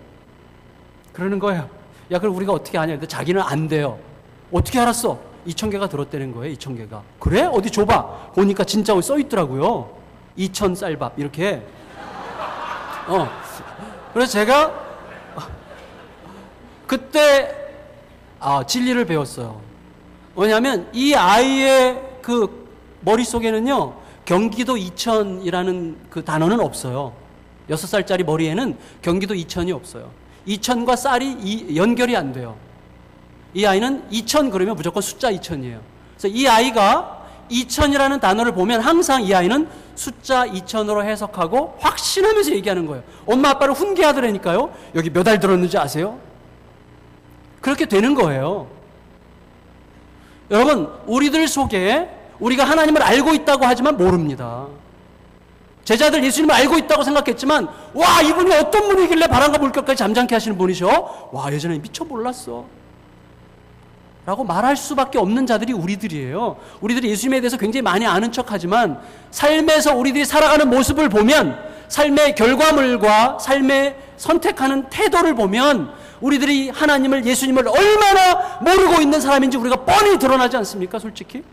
그러는 거예요. 야, 그럼 우리가 어떻게 하냐? 근데 자기는 안 돼요. 어떻게 알았어? 2,000개가 들었다는 거예요. 2,000개가. 그래? 어디 줘봐. 보니까 진짜 써 있더라고요. 2,000 쌀밥 이렇게. 그래서 제가 그때 진리를 배웠어요. 뭐냐면 이 아이의 그 머릿속에는요 경기도 이천이라는 그 단어는 없어요. 6살짜리 머리에는 경기도 이천이 없어요. 이천과 쌀이 연결이 안 돼요. 이 아이는 2,000 그러면 무조건 숫자 2,000이에요. 그래서 이 아이가 2,000이라는 단어를 보면 항상 이 아이는 숫자 2,000으로 해석하고 확신하면서 얘기하는 거예요. 엄마 아빠를 훈계하더라니까요. 여기 몇 알 들었는지 아세요? 그렇게 되는 거예요. 여러분, 우리들 속에 우리가 하나님을 알고 있다고 하지만 모릅니다. 제자들 예수님을 알고 있다고 생각했지만 와, 이분이 어떤 분이길래 바람과 물결까지 잠잠케 하시는 분이셔? 와, 예전에 미처 몰랐어 라고 말할 수밖에 없는 자들이 우리들이에요. 우리들이 예수님에 대해서 굉장히 많이 아는 척하지만 삶에서 우리들이 살아가는 모습을 보면, 삶의 결과물과 삶의 선택하는 태도를 보면 우리들이 하나님을, 예수님을 얼마나 모르고 있는 사람인지 우리가 뻔히 드러나지 않습니까? 솔직히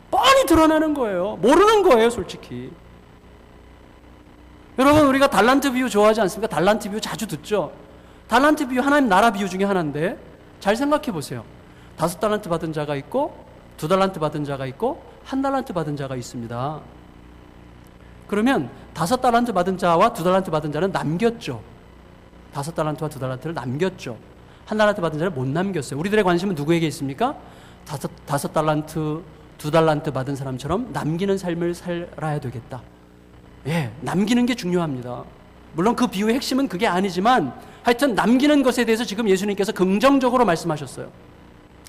뻔히 드러나는 거예요. 모르는 거예요, 솔직히. 여러분, 우리가 달란트 비유 좋아하지 않습니까? 달란트 비유 자주 듣죠. 달란트 비유 하나님 나라 비유 중에 하나인데 잘 생각해 보세요. 5달란트 받은 자가 있고 2달란트 받은 자가 있고 1달란트 받은 자가 있습니다. 그러면 5달란트 받은 자와 2달란트 받은 자는 남겼죠. 5달란트와 2달란트를 남겼죠. 1달란트 받은 자를 못 남겼어요. 우리들의 관심은 누구에게 있습니까? 5달란트, 2달란트 받은 사람처럼 남기는 삶을 살아야 되겠다. 예, 남기는 게 중요합니다. 물론 그 비유의 핵심은 그게 아니지만 하여튼 남기는 것에 대해서 지금 예수님께서 긍정적으로 말씀하셨어요.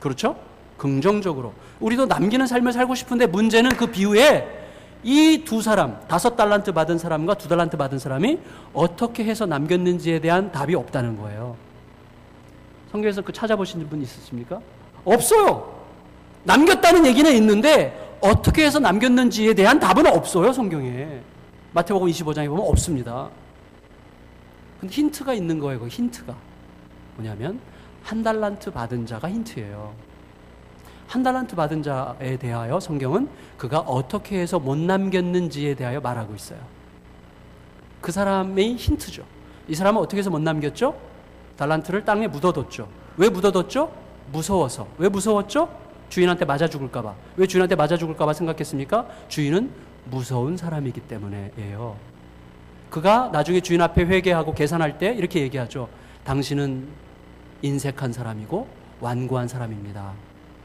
그렇죠? 긍정적으로. 우리도 남기는 삶을 살고 싶은데 문제는 그 비유에 이 두 사람, 5달란트 받은 사람과 2달란트 받은 사람이 어떻게 해서 남겼는지에 대한 답이 없다는 거예요. 성경에서 그 찾아보신 분 있으십니까? 없어요. 남겼다는 얘기는 있는데 어떻게 해서 남겼는지에 대한 답은 없어요, 성경에. 마태복음 25장에 보면 없습니다. 근데 힌트가 있는 거예요. 그 힌트가 뭐냐면 1달란트 받은 자가 힌트예요. 1달란트 받은 자에 대하여 성경은 그가 어떻게 해서 못 남겼는지에 대하여 말하고 있어요. 그 사람의 힌트죠. 이 사람은 어떻게 해서 못 남겼죠? 달란트를 땅에 묻어뒀죠. 왜 묻어뒀죠? 무서워서. 왜 무서웠죠? 주인한테 맞아 죽을까봐. 왜 주인한테 맞아 죽을까봐 생각했습니까? 주인은 무서운 사람이기 때문에예요. 그가 나중에 주인 앞에 회개하고 계산할 때 이렇게 얘기하죠. 당신은 인색한 사람이고 완고한 사람입니다.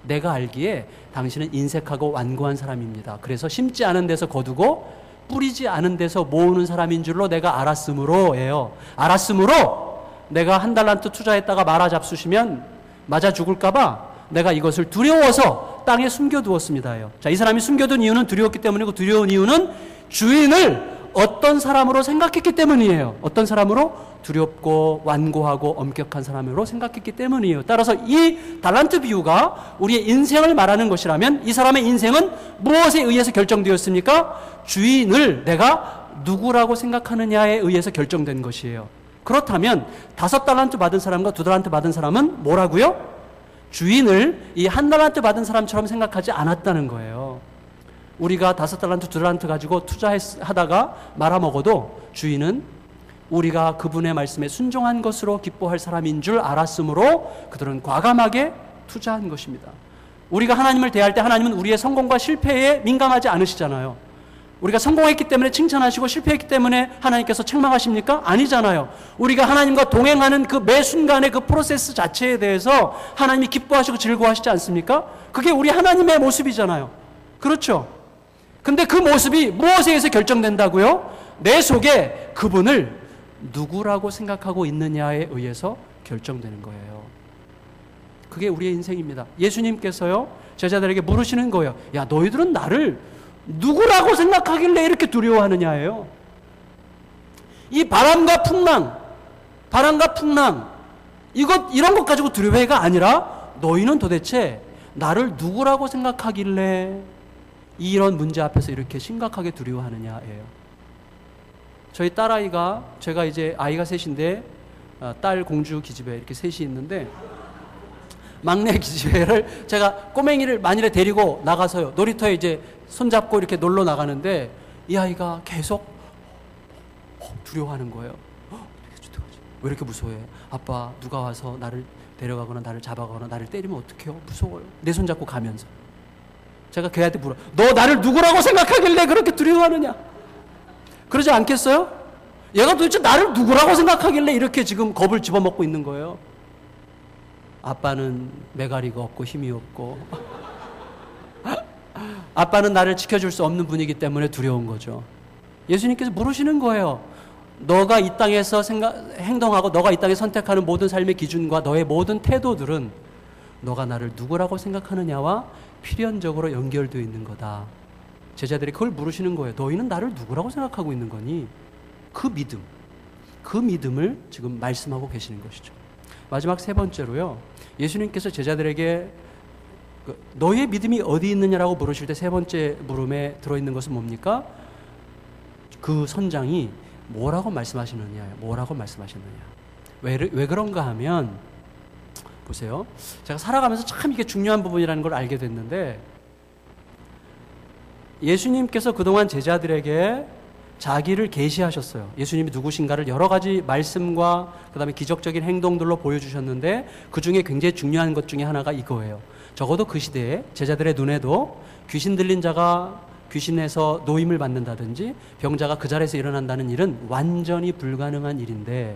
내가 알기에 당신은 인색하고 완고한 사람입니다. 그래서 심지 않은 데서 거두고 뿌리지 않은 데서 모으는 사람인 줄로 내가 알았으므로예요. 알았으므로 내가 1달란트 투자했다가 마라 잡수시면 맞아 죽을까봐 내가 이것을 두려워서 땅에 숨겨두었습니다요. 자, 이 사람이 숨겨둔 이유는 두려웠기 때문이고, 두려운 이유는 주인을 어떤 사람으로 생각했기 때문이에요. 어떤 사람으로? 두렵고 완고하고 엄격한 사람으로 생각했기 때문이에요. 따라서 이 달란트 비유가 우리의 인생을 말하는 것이라면 이 사람의 인생은 무엇에 의해서 결정되었습니까? 주인을 내가 누구라고 생각하느냐에 의해서 결정된 것이에요. 그렇다면 5달란트 받은 사람과 2달란트 받은 사람은 뭐라고요? 주인을 이 1달란트 받은 사람처럼 생각하지 않았다는 거예요. 우리가 5달란트, 2달란트 가지고 투자하다가 말아먹어도 주인은 우리가 그분의 말씀에 순종한 것으로 기뻐할 사람인 줄 알았으므로 그들은 과감하게 투자한 것입니다. 우리가 하나님을 대할 때 하나님은 우리의 성공과 실패에 민감하지 않으시잖아요. 우리가 성공했기 때문에 칭찬하시고 실패했기 때문에 하나님께서 책망하십니까? 아니잖아요. 우리가 하나님과 동행하는 그 매 순간의 그 프로세스 자체에 대해서 하나님이 기뻐하시고 즐거워하시지 않습니까? 그게 우리 하나님의 모습이잖아요. 그렇죠? 근데 그 모습이 무엇에 의해서 결정된다고요? 내 속에 그분을 누구라고 생각하고 있느냐에 의해서 결정되는 거예요. 그게 우리의 인생입니다. 예수님께서요, 제자들에게 물으시는 거예요. 야, 너희들은 나를 누구라고 생각하길래 이렇게 두려워하느냐예요. 이 바람과 풍랑, 이런 것 가지고 두려워해가 아니라 너희는 도대체 나를 누구라고 생각하길래 이런 문제 앞에서 이렇게 심각하게 두려워하느냐예요. 저희 딸아이가, 제가 이제 아이가 셋인데 딸 공주 기집애 이렇게 셋이 있는데, 막내 기집애를 제가 꼬맹이를 만일에 데리고 나가서요, 놀이터에 이제 손잡고 이렇게 놀러 나가는데 이 아이가 계속 두려워하는 거예요. 왜 이렇게 무서워해? 아빠, 누가 와서 나를 데려가거나 나를 잡아가거나 나를 때리면 어떡해요? 무서워요. 내 손잡고 가면서. 제가 걔한테 물어. 너 나를 누구라고 생각하길래 그렇게 두려워하느냐? 그러지 않겠어요? 얘가 도대체 나를 누구라고 생각하길래 이렇게 지금 겁을 집어먹고 있는 거예요. 아빠는 매가리가 없고 힘이 없고 아빠는 나를 지켜줄 수 없는 분이기 때문에 두려운 거죠. 예수님께서 물으시는 거예요. 너가 이 땅에서 행동하고 너가 이 땅에 선택하는 모든 삶의 기준과 너의 모든 태도들은 너가 나를 누구라고 생각하느냐와 필연적으로 연결되어 있는 거다. 제자들이 그걸 물으시는 거예요. 너희는 나를 누구라고 생각하고 있는 거니? 그 믿음을 지금 말씀하고 계시는 것이죠. 마지막 3번째로요. 예수님께서 제자들에게 너희의 믿음이 어디 있느냐라고 물으실 때 3번째 물음에 들어있는 것은 뭡니까? 그 선장이 뭐라고 말씀하시느냐. 왜 그런가 하면, 보세요. 제가 살아가면서 참 이게 중요한 부분이라는 걸 알게 됐는데, 예수님께서 그동안 제자들에게 자기를 계시하셨어요. 예수님이 누구신가를 여러 가지 말씀과 그 다음에 기적적인 행동들로 보여주셨는데, 그 중에 굉장히 중요한 것 중에 하나가 이거예요. 적어도 그 시대에 제자들의 눈에도 귀신 들린 자가 귀신에서 노임을 받는다든지 병자가 그 자리에서 일어난다는 일은 완전히 불가능한 일입니다.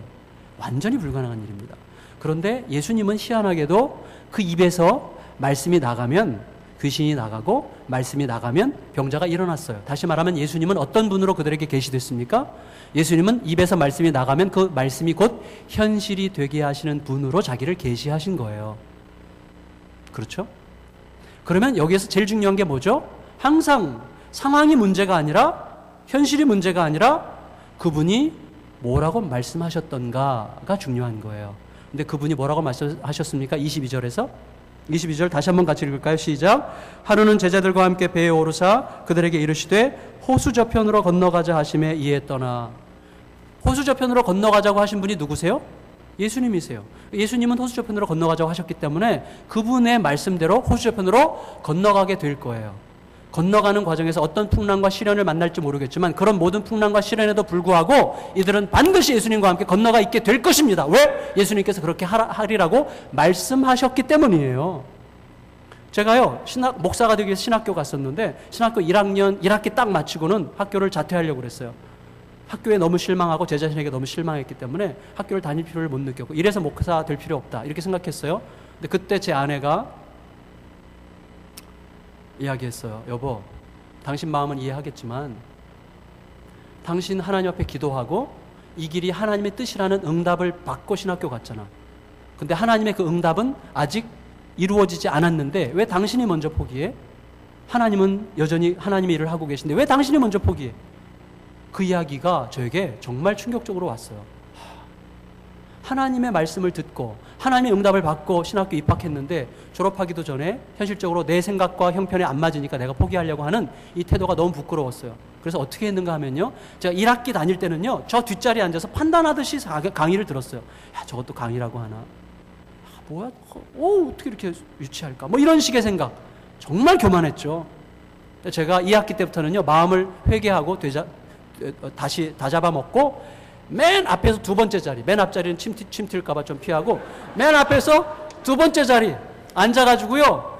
그런데 예수님은 희한하게도 그 입에서 말씀이 나가면 귀신이 나가고 말씀이 나가면 병자가 일어났어요. 다시 말하면 예수님은 어떤 분으로 그들에게 계시됐습니까? 예수님은 입에서 말씀이 나가면 그 말씀이 곧 현실이 되게 하시는 분으로 자기를 계시하신 거예요. 그렇죠? 그러면 여기에서 제일 중요한 게 뭐죠? 항상 상황이 문제가 아니라, 현실이 문제가 아니라 그분이 뭐라고 말씀하셨던가가 중요한 거예요. 근데 그분이 뭐라고 말씀하셨습니까? 22절에서 22절 다시 한번 같이 읽을까요? 시작. 하루는 제자들과 함께 배에 오르사 그들에게 이르시되 호수 저편으로 건너가자 하심에 이에 떠나. 호수 저편으로 건너가자고 하신 분이 누구세요? 예수님이세요. 예수님은 호수 저편으로 건너가자고 하셨기 때문에 그분의 말씀대로 호수 저편으로 건너가게 될 거예요. 건너가는 과정에서 어떤 풍랑과 시련을 만날지 모르겠지만 그런 모든 풍랑과 시련에도 불구하고 이들은 반드시 예수님과 함께 건너가 있게 될 것입니다. 왜? 예수님께서 그렇게 하리라고 말씀하셨기 때문이에요. 제가요, 목사가 되기 위해서 신학교 갔었는데, 신학교 1학년, 1학기 딱 마치고는 학교를 자퇴하려고 그랬어요. 학교에 너무 실망하고 제 자신에게 너무 실망했기 때문에 학교를 다닐 필요를 못 느꼈고, 이래서 목사 될 필요 없다, 이렇게 생각했어요. 근데 그때 제 아내가 이야기했어요. 여보, 당신 마음은 이해하겠지만 당신 하나님 앞에 기도하고 이 길이 하나님의 뜻이라는 응답을 받고 신학교 갔잖아. 근데 하나님의 그 응답은 아직 이루어지지 않았는데 왜 당신이 먼저 포기해? 하나님은 여전히 하나님의 일을 하고 계신데 왜 당신이 먼저 포기해? 그 이야기가 저에게 정말 충격적으로 왔어요. 하나님의 말씀을 듣고 하나님의 응답을 받고 신학교 입학했는데 졸업하기도 전에 현실적으로 내 생각과 형편에 안 맞으니까 내가 포기하려고 하는 이 태도가 너무 부끄러웠어요. 그래서 어떻게 했는가 하면요, 제가 1학기 다닐 때는요, 저 뒷자리에 앉아서 판단하듯이 강의를 들었어요. 야, 저것도 강의라고 하나? 뭐야? 어떻게 이렇게 유치할까? 뭐 이런 식의 생각. 정말 교만했죠. 제가 2학기 때부터는요, 마음을 회개하고 다시 다잡아 먹고 맨 앞에서 두 번째 자리, 맨 앞자리는 침 튈까봐 좀 피하고 맨 앞에서 두 번째 자리 앉아가지고요,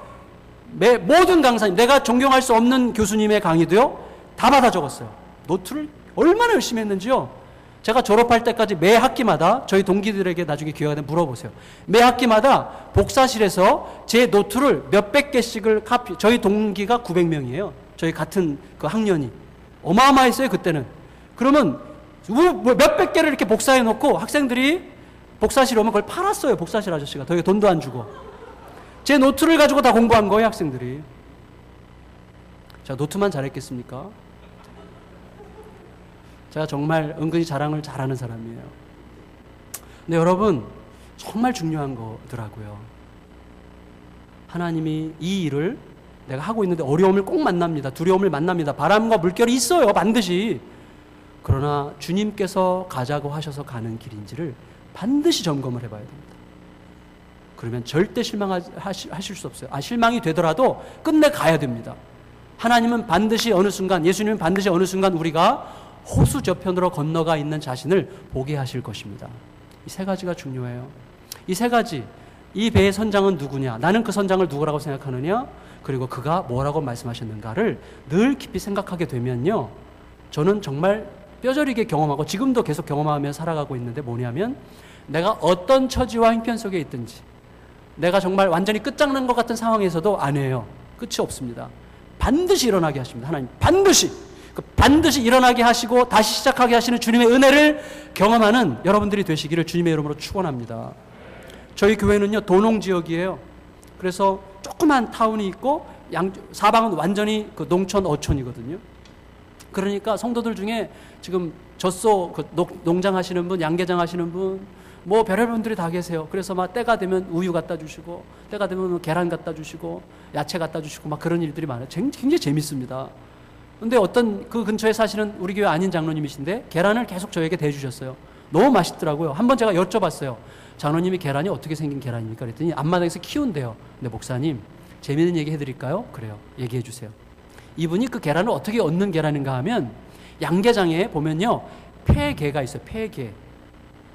모든 강사님, 내가 존경할 수 없는 교수님의 강의도요 다 받아 적었어요. 노트를 얼마나 열심히 했는지요. 제가 졸업할 때까지 매 학기마다 저희 동기들에게 나중에 기회가 되면 물어보세요. 매 학기마다 복사실에서 제 노트를 몇백 개씩을 저희 동기가 900명이에요. 저희 같은 그 학년이. 어마어마했어요, 그때는. 그러면 몇백 개를 이렇게 복사해 놓고 학생들이 복사실 오면 그걸 팔았어요. 복사실 아저씨가. 더 돈도 안 주고. 제 노트를 가지고 다 공부한 거예요, 학생들이. 자, 노트만 잘했겠습니까? 제가 정말 은근히 자랑을 잘하는 사람이에요. 근데 여러분, 정말 중요한 거더라고요. 하나님이 이 일을 내가 하고 있는데 어려움을 꼭 만납니다. 두려움을 만납니다. 바람과 물결이 있어요, 반드시. 그러나 주님께서 가자고 하셔서 가는 길인지를 반드시 점검을 해봐야 됩니다. 그러면 절대 실망하실 수 없어요. 실망이 되더라도 끝내 가야 됩니다. 하나님은 반드시 어느 순간, 예수님은 반드시 어느 순간 우리가 호수 저편으로 건너가 있는 자신을 보게 하실 것입니다. 이 세 가지가 중요해요. 이 세 가지, 이 배의 선장은 누구냐, 나는 그 선장을 누구라고 생각하느냐, 그리고 그가 뭐라고 말씀하셨는가를 늘 깊이 생각하게 되면요, 저는 정말 뼈저리게 경험하고 지금도 계속 경험하며 살아가고 있는데 뭐냐면, 내가 어떤 처지와 형편 속에 있든지, 내가 정말 완전히 끝장난 것 같은 상황에서도 안 해요. 끝이 없습니다. 반드시 일어나게 하십니다. 하나님 반드시 일어나게 하시고 다시 시작하게 하시는 주님의 은혜를 경험하는 여러분들이 되시기를 주님의 이름으로 축원합니다. 저희 교회는요, 도농지역이에요. 그래서 조그만 타운이 있고 사방은 완전히 그 농촌 어촌이거든요. 그러니까 성도들 중에 지금 젖소 농장 하시는 분, 양계장 하시는 분, 뭐 별의별 분들이 다 계세요. 그래서 막 때가 되면 우유 갖다 주시고, 때가 되면 계란 갖다 주시고, 야채 갖다 주시고, 막 그런 일들이 많아요. 굉장히 재밌습니다. 근데 어떤 그 근처에 사시는 우리 교회 아닌 장로님이신데 계란을 계속 저에게 대주셨어요. 너무 맛있더라고요. 한번 제가 여쭤봤어요. 장로님이 계란이 어떻게 생긴 계란입니까? 그랬더니 앞마당에서 키운대요. 근데 목사님, 재미있는 얘기 해드릴까요? 그래요. 얘기해 주세요. 이분이 그 계란을 어떻게 얻는 계란인가 하면, 양계장에 보면요, 폐계가 있어요. 폐계.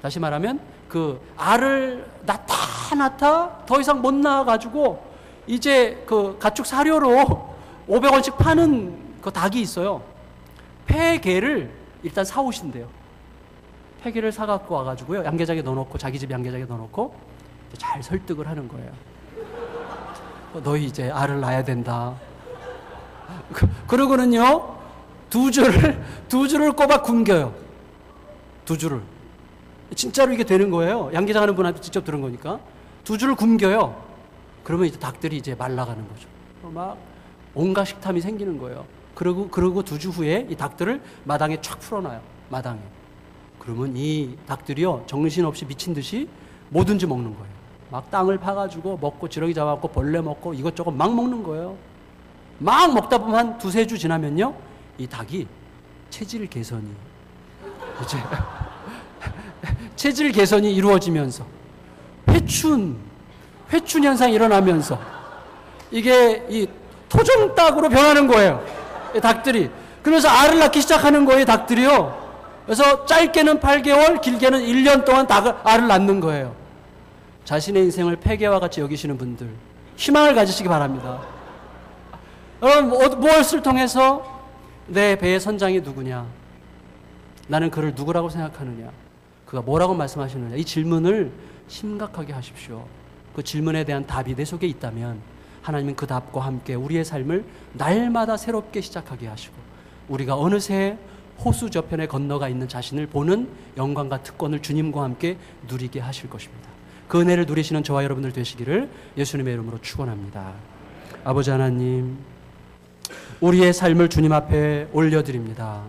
다시 말하면 그 알을 낳다 더 이상 못 낳아가지고 이제 그 가축 사료로 500원씩 파는 그 닭이 있어요. 폐계를 일단 사오신대요. 폐계를 사갖고 와가지고요, 양계장에 넣어놓고, 자기 집 양계장에 넣어놓고 잘 설득을 하는 거예요. 너희 이제 알을 낳아야 된다. 그러고는요, 두 줄을 꼬박 굶겨요. 두 줄을. 진짜로 이게 되는 거예요. 양계장 하는 분한테 직접 들은 거니까. 두 줄을 굶겨요. 그러면 이제 닭들이 이제 말라가는 거죠. 막 온갖 식탐이 생기는 거예요. 그러고 두 주 후에 이 닭들을 마당에 촥 풀어놔요. 마당에. 그러면 이 닭들이요, 정신없이 미친 듯이 뭐든지 먹는 거예요. 막 땅을 파가지고 먹고, 지렁이 잡아갖고 벌레 먹고 이것저것 막 먹는 거예요. 막 먹다 보면 한 두세 주 지나면요, 이 닭이 체질 개선이 이제 체질 개선이 이루어지면서 회춘 현상이 일어나면서 이게 이 토종닭으로 변하는 거예요. 이 닭들이. 그러면서 알을 낳기 시작하는 거예요, 닭들이요. 그래서 짧게는 8개월, 길게는 1년 동안 알을 낳는 거예요. 자신의 인생을 폐계와 같이 여기시는 분들, 희망을 가지시기 바랍니다. 여러분, 무엇을 통해서 내 배의 선장이 누구냐? 나는 그를 누구라고 생각하느냐? 그가 뭐라고 말씀하시느냐? 이 질문을 심각하게 하십시오. 그 질문에 대한 답이 내 속에 있다면 하나님은 그 답과 함께 우리의 삶을 날마다 새롭게 시작하게 하시고 우리가 어느새 호수 저편에 건너가 있는 자신을 보는 영광과 특권을 주님과 함께 누리게 하실 것입니다. 그 은혜를 누리시는 저와 여러분들 되시기를 예수님의 이름으로 축원합니다. 아버지 하나님, 우리의 삶을 주님 앞에 올려드립니다.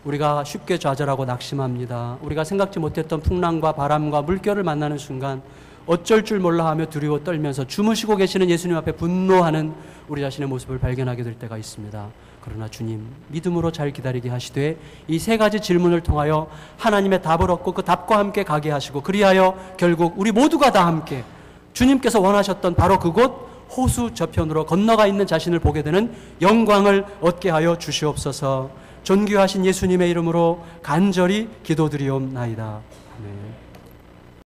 우리가 쉽게 좌절하고 낙심합니다. 우리가 생각지 못했던 풍랑과 바람과 물결을 만나는 순간 어쩔 줄 몰라 하며 두려워 떨면서 주무시고 계시는 예수님 앞에 분노하는 우리 자신의 모습을 발견하게 될 때가 있습니다. 그러나 주님, 믿음으로 잘 기다리게 하시되 이 세 가지 질문을 통하여 하나님의 답을 얻고 그 답과 함께 가게 하시고 그리하여 결국 우리 모두가 다 함께 주님께서 원하셨던 바로 그곳 호수 저편으로 건너가 있는 자신을 보게 되는 영광을 얻게 하여 주시옵소서. 존귀하신 예수님의 이름으로 간절히 기도드리옵나이다. 아멘.